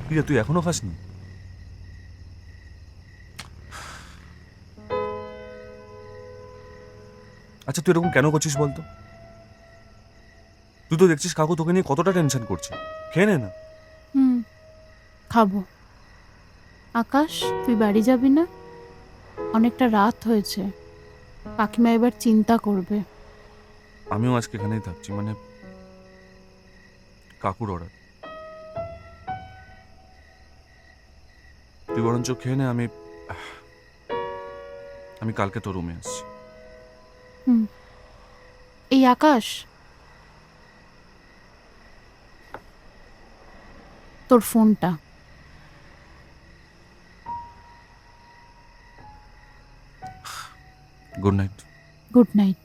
কি রে, তুই এখনো খাসনি? আচ্ছা, তুই এরকম কেন করছিস বলতো? তুই তো দেখছিস কাকু তোকে নিয়ে কতটা টেনশন করছে। খেয়ে নে না। খাবো। আকাশ, তুই বাড়ি যাবি না? অনেকটা রাত হয়েছে, কাকিমা এবার চিন্তা করবে। আমিও আজকে এখানেই থাকছি, মানে কাকুর অর্ডার। তুই বরঞ্চ খেয়ে নে, আমি কালকে তোর রুমে আসছি। হুম। এই আকাশ, তোর ফোনটা। Good night. Good night.